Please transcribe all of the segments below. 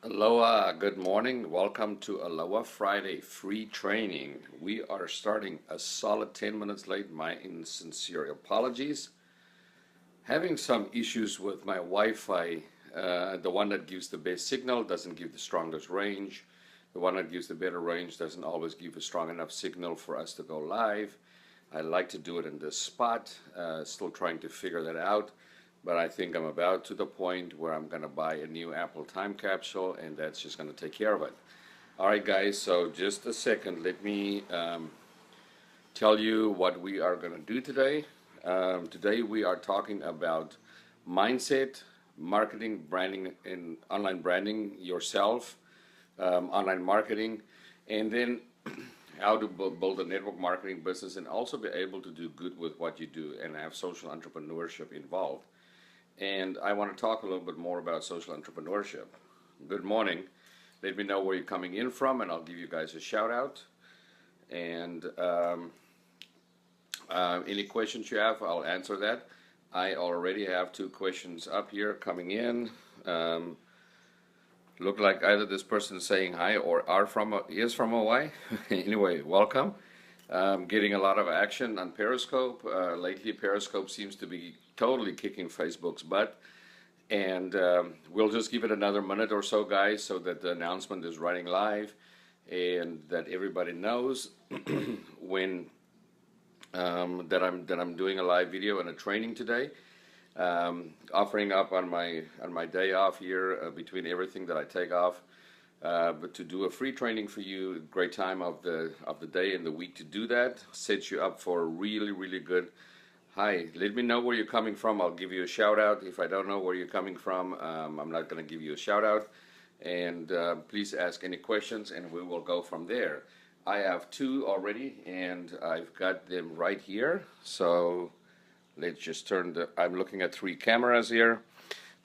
Aloha, good morning. Welcome to Aloha Friday free training. We are starting a solid 10 minutes late. My insincere apologies. Having some issues with my Wi-Fi. The one that gives the best signal doesn't give the strongest range. The one that gives the better range doesn't always give a strong enough signal for us to go live. I like to do it in this spot. Still trying to figure that out. But I think I'm about to the point where I'm going to buy a new Apple time capsule, and that's just going to take care of it. All right, guys, so just a second. Let me tell you what we are going to do today. Today we are talking about mindset, marketing, branding, and online branding yourself, online marketing, and then how to build a network marketing business and also be able to do good with what you do and have social entrepreneurship involved. And I want to talk a little bit more about social entrepreneurship. Good morning. Let me know where you're coming in from, and I'll give you guys a shout out. And any questions you have, I'll answer that. I already have 2 questions up here coming in. Look like either this person is saying hi or is from Hawaii. Anyway, welcome. Getting a lot of action on Periscope. Lately, Periscope seems to be totally kicking Facebook's butt. And we'll just give it another minute or so, guys, so that the announcement is running live and that everybody knows when that I'm doing a live video and a training today. Offering up on my day off here between everything that I take off. But to do a free training for you, great time of the day and the week to do that. Sets you up for a really good. Hi, let me know where you're coming from. I'll give you a shout out. If I don't know where you're coming from, I'm not going to give you a shout out. And please ask any questions and we will go from there. I have 2 already and I've got them right here. So let's just I'm looking at 3 cameras here.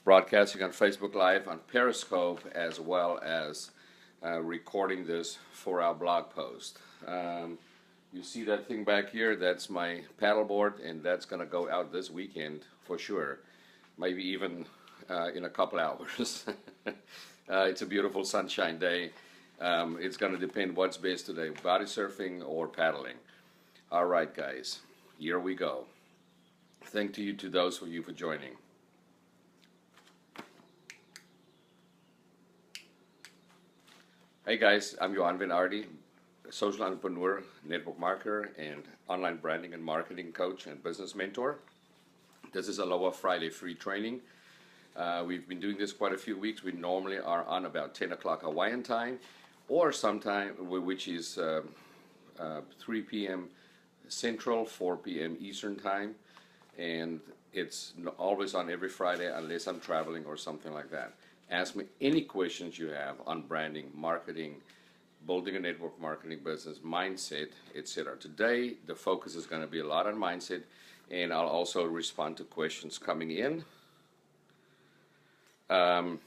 Broadcasting on Facebook Live, on Periscope, as well as recording this for our blog post. You see that thing back here? That's my paddleboard, and that's going to go out this weekend for sure. Maybe even in a couple hours. It's a beautiful sunshine day. It's going to depend what's best today, body surfing or paddling. All right, guys, here we go. Thank you to those of you for joining. Hey guys, I'm Johan Van Ardy, social entrepreneur, network marketer, and online branding and marketing coach and business mentor. This is Aloha Friday free training. We've been doing this quite a few weeks. We normally are on about 10 o'clock Hawaiian time, or sometime, which is 3 p.m. Central, 4 p.m. Eastern time, and it's always on every Friday unless I'm traveling or something like that. Ask me any questions you have on branding, marketing, building a network marketing business, mindset, etc. Today, the focus is going to be a lot on mindset, and I'll also respond to questions coming in. Tell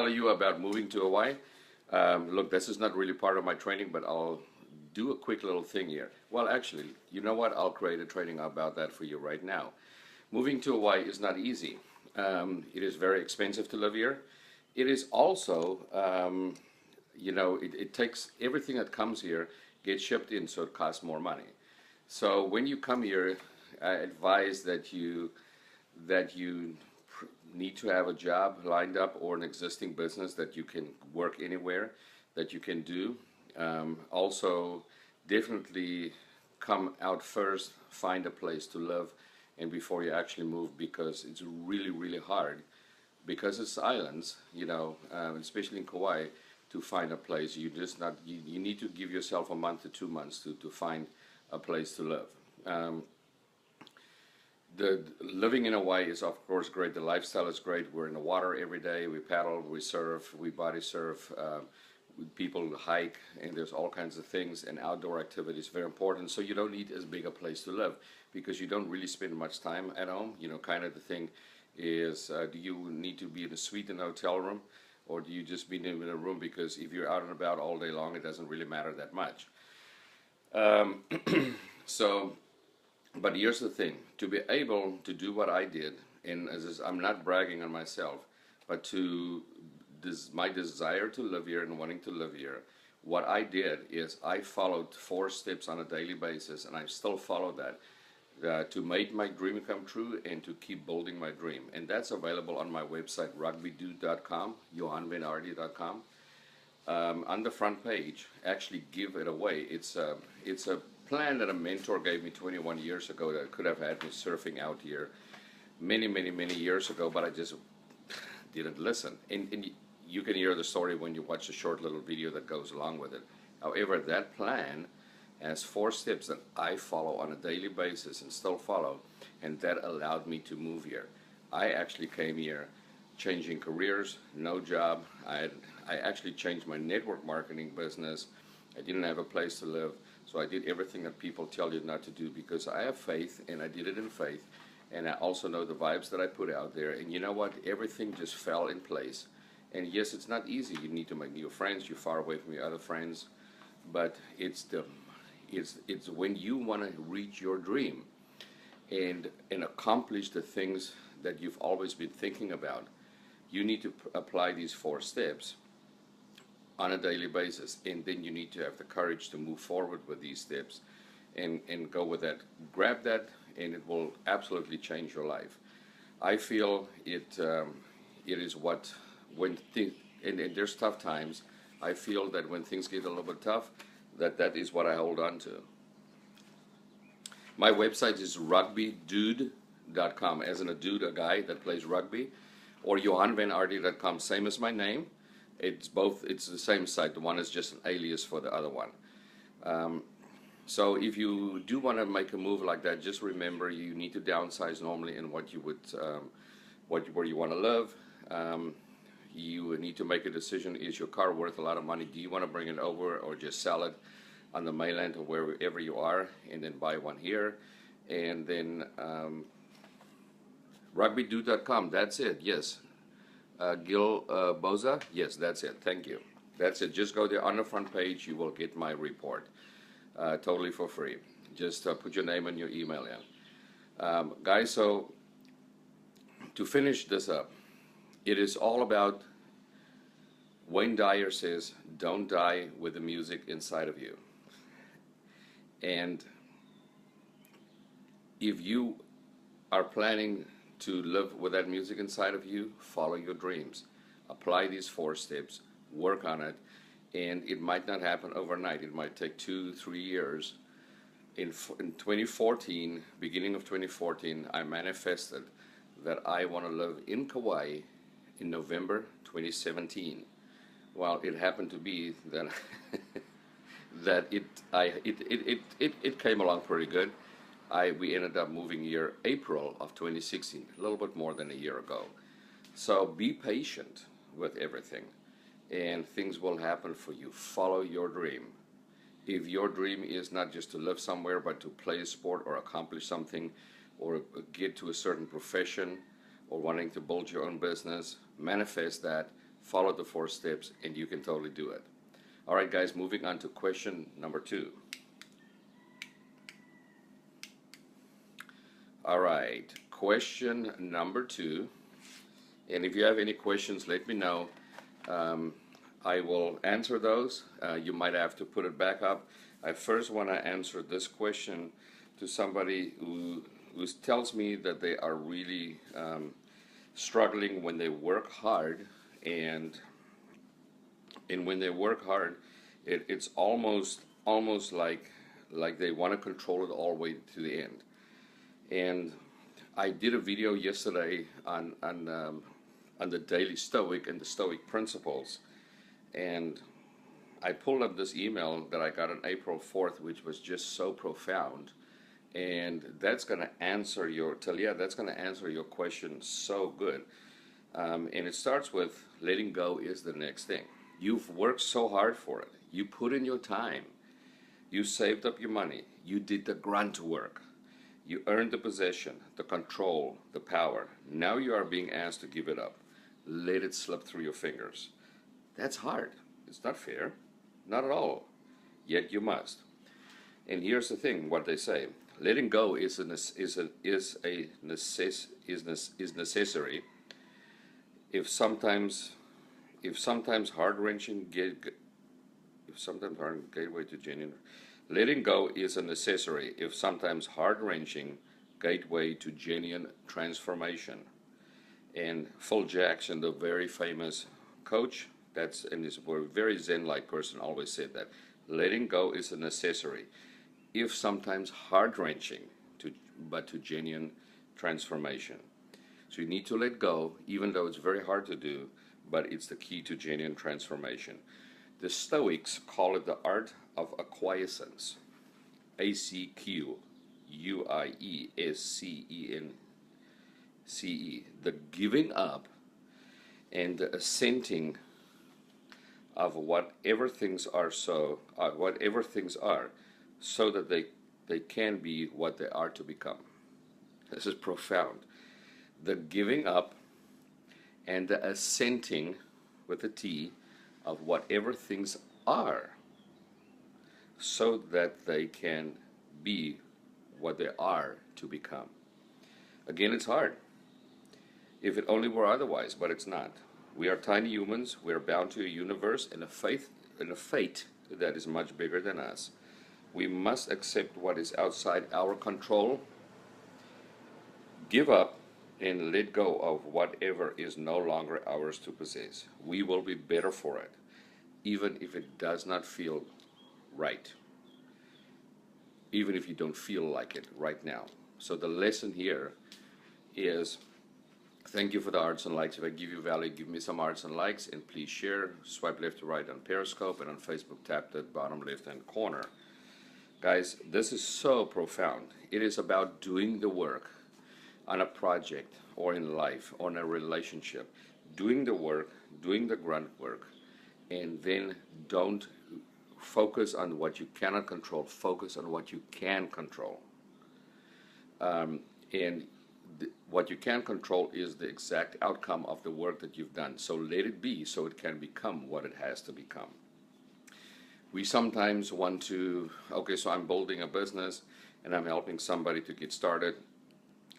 you about moving to Hawaii. Look, this is not really part of my training, but I'll do a quick little thing here. Well, actually, you know what? I'll create a training about that for you right now. Moving to Hawaii is not easy. It is very expensive to live here. It is also, it takes everything that comes here, gets shipped in, so it costs more money. So when you come here, I advise that you need to have a job lined up or an existing business that you can work anywhere, that you can do. Also, definitely come out first, find a place to live, and before you actually move, because it's really hard, because it's islands, especially in Kauai, to find a place. You need to give yourself a month to 2 months to find a place to live. The living in Hawaii is of course great. The lifestyle is great. We're in the water every day. We paddle, we surf, we body surf. People hike, and there's all kinds of things, and outdoor activities very important. So you don't need as big a place to live, because you don't really spend much time at home. Kind of the thing is, do you need to be in a suite in a hotel room, or do you just be in a room? Because if you're out and about all day long, it doesn't really matter that much. But here's the thing: to be able to do what I did, and I'm not bragging on myself, but to my desire to live here and wanting to live here, what I did is I followed 4 steps on a daily basis, and I still follow that. To make my dream come true and to keep building my dream. And that's available on my website, rugbydude.com, johanvenardi.com. On the front page, actually give it away. It's a plan that a mentor gave me 21 years ago that could have had me surfing out here many, many, many years ago, but I just didn't listen. And you can hear the story when you watch the short little video that goes along with it. However, that plan has 4 steps that I follow on a daily basis and still follow, and that allowed me to move here. I actually came here changing careers, no job. I actually changed my network marketing business. I didn't have a place to live, so I did everything that people tell you not to do because I have faith, and I did it in faith, and I also know the vibes that I put out there, and you know what? Everything just fell in place. And yes, it's not easy. You need to make new friends. You're far away from your other friends, but it's when you want to reach your dream and accomplish the things that you've always been thinking about, you need to apply these 4 steps on a daily basis, and then you need to have the courage to move forward with these steps and go with that. Grab that, and it will absolutely change your life. I feel it is what, when things, and there's tough times, I feel that when things get a little bit tough, that is what I hold on to. My website is rugbydude.com, as in a dude, a guy that plays rugby, or johanvenardi.com, same as my name. It's the same site. The one is just an alias for the other one. So if you do want to make a move like that, just remember you need to downsize normally in what you would, where you want to live. You need to make a decision. Is your car worth a lot of money? Do you want to bring it over or just sell it on the mainland or wherever you are and then buy one here? And then rugbydude.com, that's it. Yes. Gil Boza, yes, that's it. Thank you. That's it. Just go there on the front page. You will get my report totally for free. Just put your name and your email in. Guys, so to finish this up, it is all about, Wayne Dyer says, don't die with the music inside of you. And if you are planning to live with that music inside of you, follow your dreams. Apply these 4 steps, work on it, and it might not happen overnight. It might take 2-3 years. In 2014, beginning of 2014, I manifested that I want to live in Kauai in November 2017. Well, it happened to be that that it came along pretty good. We ended up moving here April of 2016, a little bit more than a year ago. So be patient with everything, and things will happen for you. Follow your dream. If your dream is not just to live somewhere, but to play a sport or accomplish something, or get to a certain profession, or wanting to build your own business, manifest that, follow the 4 steps, and you can totally do it. All right, guys, moving on to question number 2. All right, question number 2. And if you have any questions, let me know. I will answer those. You might have to put it back up. I first want to answer this question to somebody who tells me that they are really struggling when they work hard, and when they work hard, it's almost like they want to control it all the way to the end. And I did a video yesterday on the daily Stoic and the Stoic principles, and I pulled up this email that I got on April 4th, which was just so profound. And that's going to answer that's going to answer your question so good. And it starts with, letting go is the next thing. You've worked so hard for it. You put in your time. You saved up your money. You did the grunt work. You earned the possession, the control, the power. Now you are being asked to give it up. Let it slip through your fingers. That's hard. It's not fair. Not at all. Yet you must. And here's the thing, what they say. Letting go is necessary. If sometimes if sometimes heart-wrenching, if sometimes hard gateway to genuine. Letting go is a necessary, if sometimes heart-wrenching, gateway to genuine transformation. And Phil Jackson, the very famous coach, and is a very Zen-like person, always said that letting go is a necessary, if sometimes heart-wrenching, but to genuine transformation. So you need to let go, even though it's very hard to do, but it's the key to genuine transformation. The Stoics call it the art of acquiescence. ACQUIESCENCE. The giving up and the assenting of whatever things are, so that they can be what they are to become. This is profound. The giving up and the assenting, with a T, of whatever things are, so that they can be what they are to become. Again, it's hard. If it only were otherwise, but it's not. We are tiny humans. We are bound to a universe and a fate that is much bigger than us. We must accept what is outside our control, give up, and let go of whatever is no longer ours to possess. We will be better for it, even if it does not feel right, even if you don't feel like it right now. So the lesson here is, thank you for the hearts and likes. If I give you value, give me some hearts and likes, and please share. Swipe left to right on Periscope, and on Facebook, tap that bottom left-hand corner. Guys, this is so profound. It is about doing the work on a project or in life or in a relationship. Doing the work, doing the grunt work, and then don't focus on what you cannot control. Focus on what you can control. What you can control is the exact outcome of the work that you've done. So let it be, so it can become what it has to become. We sometimes want to, okay, so I'm building a business and I'm helping somebody to get started,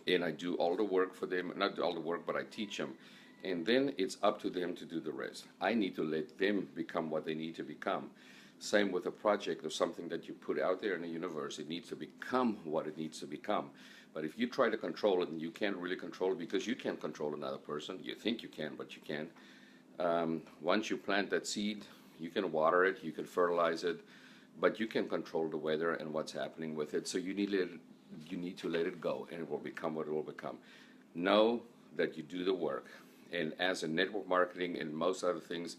and I do all the work for them, not all the work, but I teach them. And then it's up to them to do the rest. I need to let them become what they need to become. Same with a project or something that you put out there in the universe. It needs to become what it needs to become. But if you try to control it, and you can't really control it because you can't control another person. You think you can, but you can't. Once you plant that seed, you can water it, you can fertilize it, but you can control the weather and what's happening with it. So you need to let it go, and it will become what it will become. Know that you do the work. And as in network marketing and most other things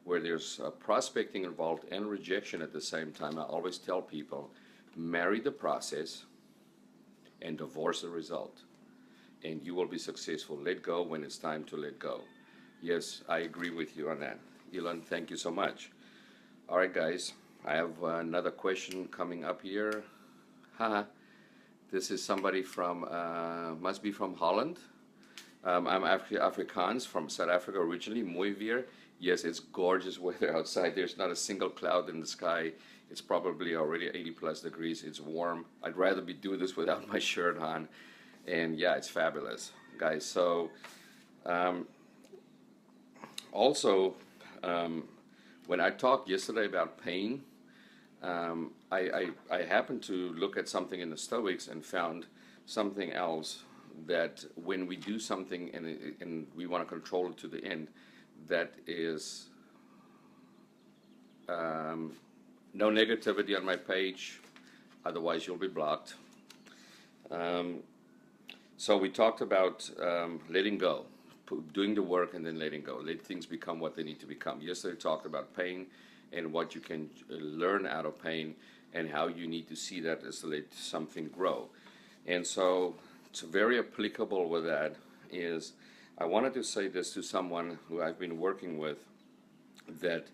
where there's prospecting involved and rejection at the same time, I always tell people, marry the process and divorce the result, and you will be successful. Let go when it's time to let go. Yes, I agree with you on that. Elon, thank you so much. All right, guys, I have another question coming up here. This is somebody from, must be from Holland. I'm Afrikaans from South Africa originally, mooi weer. Yes, it's gorgeous weather outside. There's not a single cloud in the sky. It's probably already 80 plus degrees. It's warm. I'd rather do this without my shirt on. And yeah, it's fabulous, guys. So also, when I talked yesterday about pain, I happened to look at something in the Stoics and found something else, that when we do something and we want to control it to the end, that is no negativity on my page, otherwise you'll be blocked. So we talked about letting go, doing the work and then letting go. Let things become what they need to become. Yesterday we talked about pain and what you can learn out of pain, and how you need to see that as let something grow. And so it's very applicable with that is, I wanted to say this to someone who I've been working with that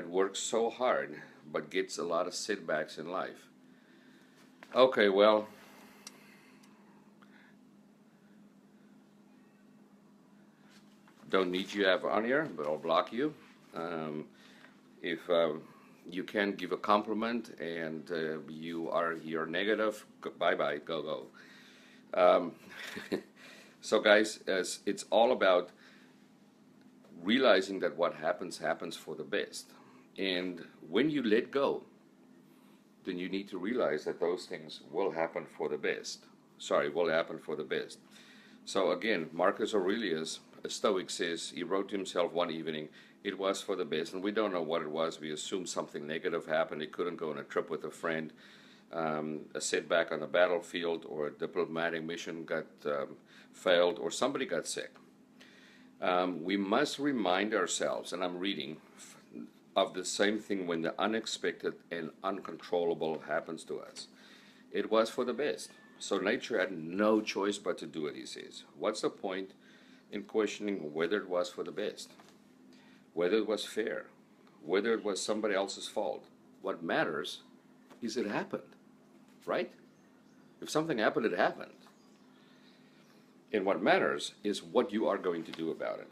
works so hard but gets a lot of setbacks in life. Okay, well, don't need you to have on here, but I'll block you. If you can give a compliment and you're negative, bye-bye, go. So guys, it's all about realizing that what happens happens for the best. And when you let go, then you need to realize that those things will happen for the best. Sorry, will happen for the best. So again, Marcus Aurelius, a Stoic, says he wrote to himself one evening, it was for the best, and we don't know what it was. We assume something negative happened. He couldn't go on a trip with a friend, a setback on the battlefield, or a diplomatic mission got failed, or somebody got sick. We must remind ourselves, and I'm reading, of the same thing when the unexpected and uncontrollable happens to us. It was for the best. So nature had no choice but to do it, he says. What's the point in questioning whether it was for the best? Whether it was fair? Whether it was somebody else's fault? What matters is it happened, right? If something happened, it happened. And what matters is what you are going to do about it.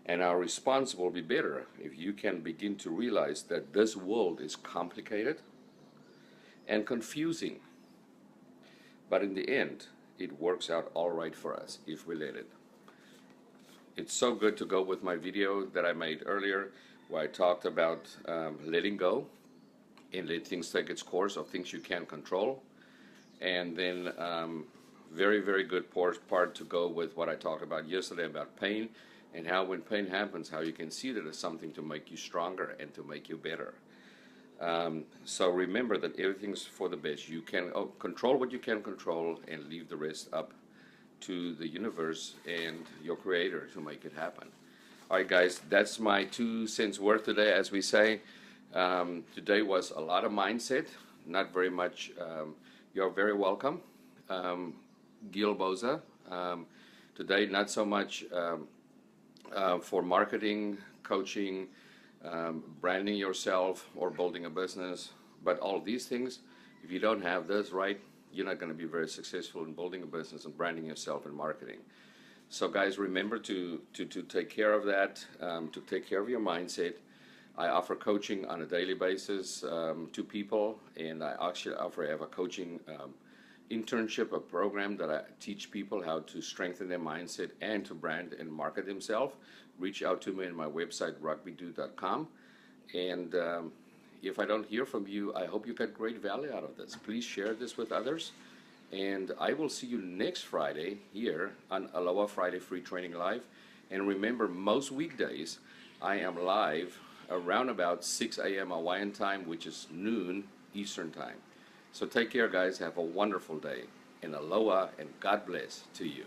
And our response will be better if you can begin to realize that this world is complicated and confusing. But in the end, it works out all right for us if we let it. It's so good to go with my video that I made earlier where I talked about letting go and let things take its course of things you can't control. And then very, very good part to go with what I talked about yesterday about pain and how when pain happens, how you can see that as something to make you stronger and to make you better. So remember that everything's for the best. You can control what you can control and leave the rest up to the universe and your creator to make it happen. All right, guys, that's my 2 cents worth today, as we say. Today was a lot of mindset, not very much. You're very welcome. Gil Boza. Today, not so much for marketing, coaching, branding yourself, or building a business, but all of these things, if you don't have this right, you're not going to be very successful in building a business and branding yourself and marketing. So guys, remember to take care of that, to take care of your mindset. I offer coaching on a daily basis to people, and I actually have a coaching internship, a program that I teach people how to strengthen their mindset and to brand and market themselves. Reach out to me on my website, CoachRugbyDude.com. And if I don't hear from you, I hope you got great value out of this. Please share this with others. And I will see you next Friday here on Aloha Friday Free Training Live. And remember, most weekdays, I am live around about 6 a.m. Hawaiian time, which is noon Eastern time. So take care, guys. Have a wonderful day. And aloha and God bless to you.